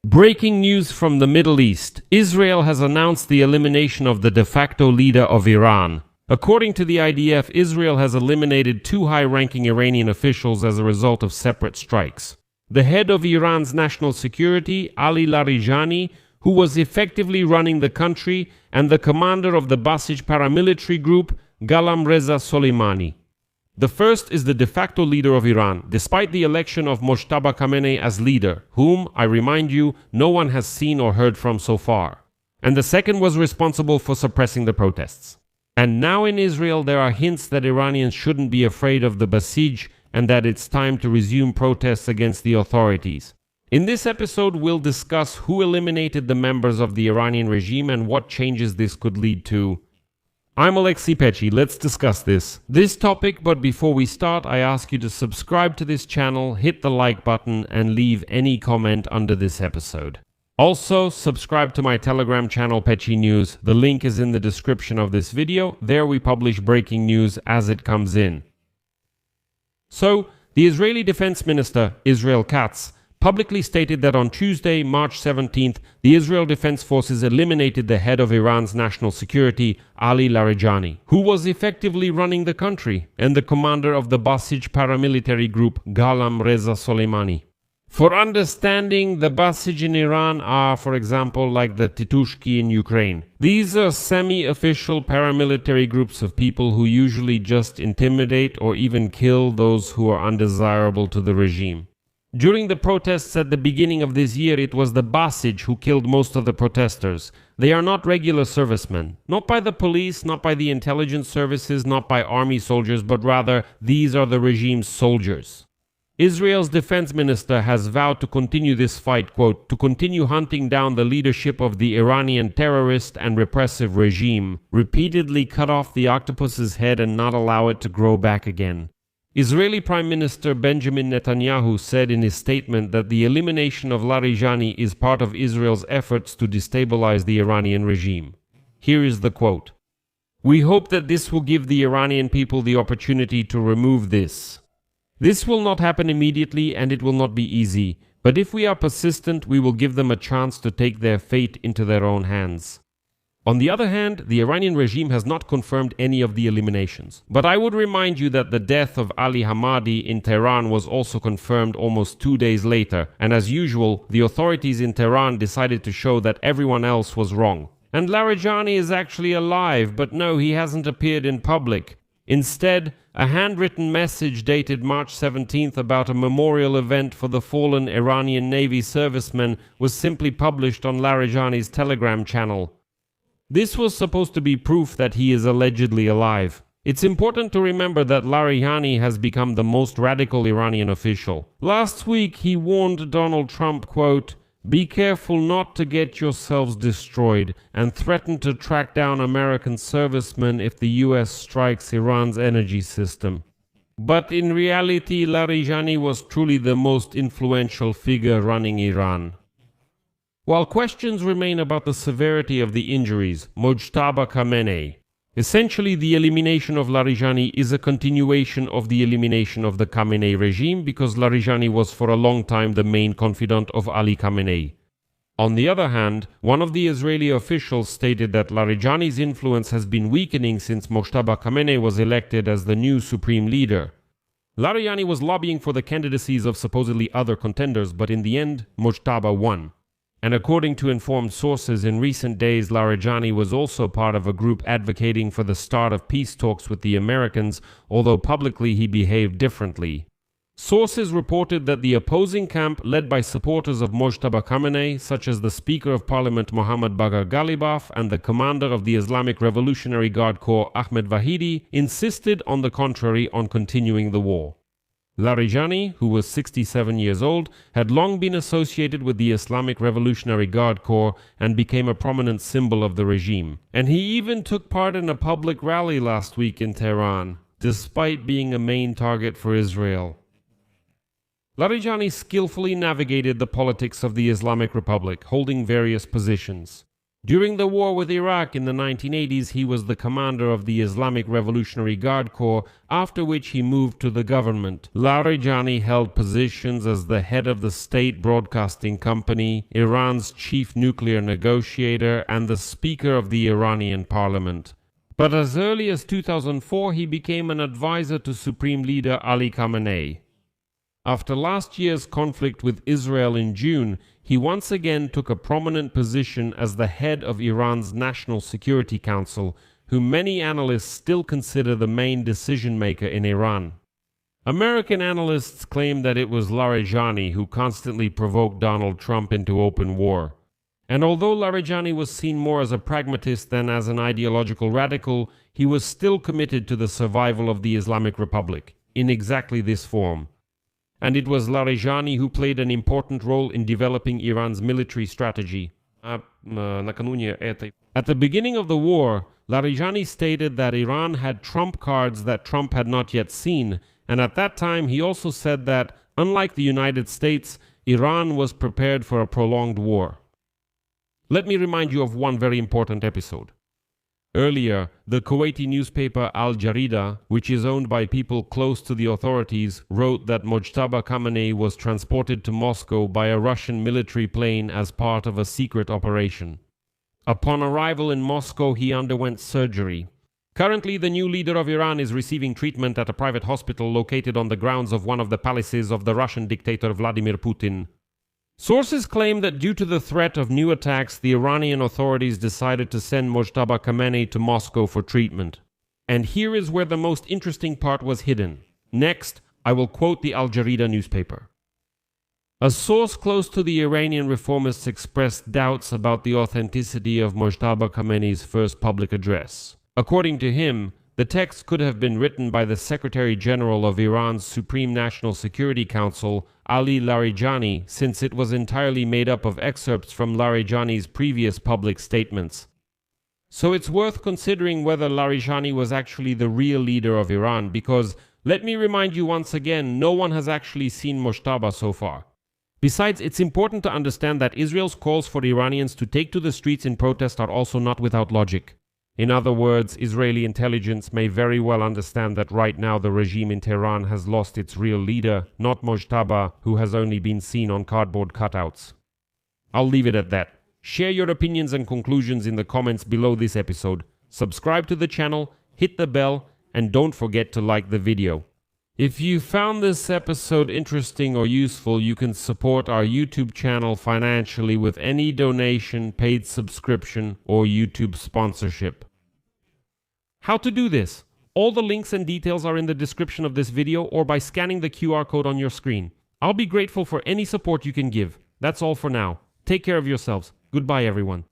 Breaking news from the Middle East. Israel has announced the elimination of the de facto leader of Iran. According to the IDF, Israel has eliminated 2 high-ranking Iranian officials as a result of separate strikes. The head of Iran's national security, Ali Larijani, who was effectively running the country, and the commander of the Basij paramilitary group, Ghulam Reza Soleimani. The first is the de facto leader of Iran, despite the election of Mojtaba Khamenei as leader, whom, I remind you, no one has seen or heard from so far. And the second was responsible for suppressing the protests. And now in Israel there are hints that Iranians shouldn't be afraid of the Basij and that it's time to resume protests against the authorities. In this episode we'll discuss who eliminated the members of the Iranian regime and what changes this could lead to. I'm Pechiy, let's discuss this topic, but before we start I ask you to subscribe to this channel, hit the like button and leave any comment under this episode. Also, subscribe to my Telegram channel Pechiy News, the link is in the description of this video, there we publish breaking news as it comes in. So, the Israeli Defense Minister, Israel Katz, publicly stated that on Tuesday, March 17th, the Israel Defense Forces eliminated the head of Iran's national security, Ali Larijani, who was effectively running the country, and the commander of the Basij paramilitary group, Ghulam Reza Soleimani. For understanding, the Basij in Iran are, for example, like the Titushki in Ukraine. These are semi-official paramilitary groups of people who usually just intimidate or even kill those who are undesirable to the regime. During the protests at the beginning of this year, it was the Basij who killed most of the protesters. They are not regular servicemen. Not by the police, not by the intelligence services, not by army soldiers, but rather, these are the regime's soldiers. Israel's defense minister has vowed to continue this fight, quote, to continue hunting down the leadership of the Iranian terrorist and repressive regime, repeatedly cut off the octopus's head and not allow it to grow back again. Israeli Prime Minister Benjamin Netanyahu said in his statement that the elimination of Larijani is part of Israel's efforts to destabilize the Iranian regime. Here is the quote. "We hope that this will give the Iranian people the opportunity to remove this. This will not happen immediately and it will not be easy, but if we are persistent, we will give them a chance to take their fate into their own hands." On the other hand, the Iranian regime has not confirmed any of the eliminations. But I would remind you that the death of Ali Hamadi in Tehran was also confirmed almost 2 days later, and as usual, the authorities in Tehran decided to show that everyone else was wrong. And Larijani is actually alive, but no, he hasn't appeared in public. Instead, a handwritten message dated March 17th about a memorial event for the fallen Iranian Navy servicemen was simply published on Larijani's Telegram channel. This was supposed to be proof that he is allegedly alive. It's important to remember that Larijani has become the most radical Iranian official. Last week he warned Donald Trump, quote, "Be careful not to get yourselves destroyed," and threatened to track down American servicemen if the US strikes Iran's energy system. But in reality, Larijani was truly the most influential figure running Iran. While questions remain about the severity of the injuries, Mojtaba Khamenei. Essentially, the elimination of Larijani is a continuation of the elimination of the Khamenei regime because Larijani was for a long time the main confidant of Ali Khamenei. On the other hand, one of the Israeli officials stated that Larijani's influence has been weakening since Mojtaba Khamenei was elected as the new supreme leader. Larijani was lobbying for the candidacies of supposedly other contenders, but in the end, Mojtaba won. And according to informed sources, in recent days Larijani was also part of a group advocating for the start of peace talks with the Americans, although publicly he behaved differently. Sources reported that the opposing camp, led by supporters of Mojtaba Khamenei, such as the Speaker of Parliament Mohammad Bagher Ghalibaf and the commander of the Islamic Revolutionary Guard Corps Ahmed Vahidi, insisted on the contrary on continuing the war. Larijani, who was 67 years old, had long been associated with the Islamic Revolutionary Guard Corps and became a prominent symbol of the regime. And he even took part in a public rally last week in Tehran, despite being a main target for Israel. Larijani skillfully navigated the politics of the Islamic Republic, holding various positions. During the war with Iraq in the 1980s, he was the commander of the Islamic Revolutionary Guard Corps, after which he moved to the government. Larijani held positions as the head of the state broadcasting company, Iran's chief nuclear negotiator, and the speaker of the Iranian parliament. But as early as 2004, he became an advisor to Supreme Leader Ali Khamenei. After last year's conflict with Israel in June, he once again took a prominent position as the head of Iran's National Security Council, whom many analysts still consider the main decision-maker in Iran. American analysts claim that it was Larijani who constantly provoked Donald Trump into open war. And although Larijani was seen more as a pragmatist than as an ideological radical, he was still committed to the survival of the Islamic Republic, in exactly this form. And it was Larijani who played an important role in developing Iran's military strategy. At the beginning of the war, Larijani stated that Iran had trump cards that Trump had not yet seen, and at that time he also said that, unlike the United States, Iran was prepared for a prolonged war. Let me remind you of one very important episode. Earlier, the Kuwaiti newspaper Al Jarida, which is owned by people close to the authorities, wrote that Mojtaba Khamenei was transported to Moscow by a Russian military plane as part of a secret operation. Upon arrival in Moscow, he underwent surgery. Currently, the new leader of Iran is receiving treatment at a private hospital located on the grounds of one of the palaces of the Russian dictator Vladimir Putin. Sources claim that due to the threat of new attacks, the Iranian authorities decided to send Mojtaba Khamenei to Moscow for treatment. And here is where the most interesting part was hidden. Next, I will quote the Al Jarida newspaper. A source close to the Iranian reformists expressed doubts about the authenticity of Mojtaba Khamenei's first public address. According to him, the text could have been written by the Secretary General of Iran's Supreme National Security Council, Ali Larijani, since it was entirely made up of excerpts from Larijani's previous public statements. So it's worth considering whether Larijani was actually the real leader of Iran, because, let me remind you once again, no one has actually seen Mojtaba so far. Besides, it's important to understand that Israel's calls for Iranians to take to the streets in protest are also not without logic. In other words, Israeli intelligence may very well understand that right now the regime in Tehran has lost its real leader, not Mojtaba, who has only been seen on cardboard cutouts. I'll leave it at that. Share your opinions and conclusions in the comments below this episode. Subscribe to the channel, hit the bell, and don't forget to like the video. If you found this episode interesting or useful, you can support our YouTube channel financially with any donation, paid subscription, or YouTube sponsorship. How to do this? All the links and details are in the description of this video or by scanning the QR code on your screen. I'll be grateful for any support you can give. That's all for now. Take care of yourselves. Goodbye, everyone.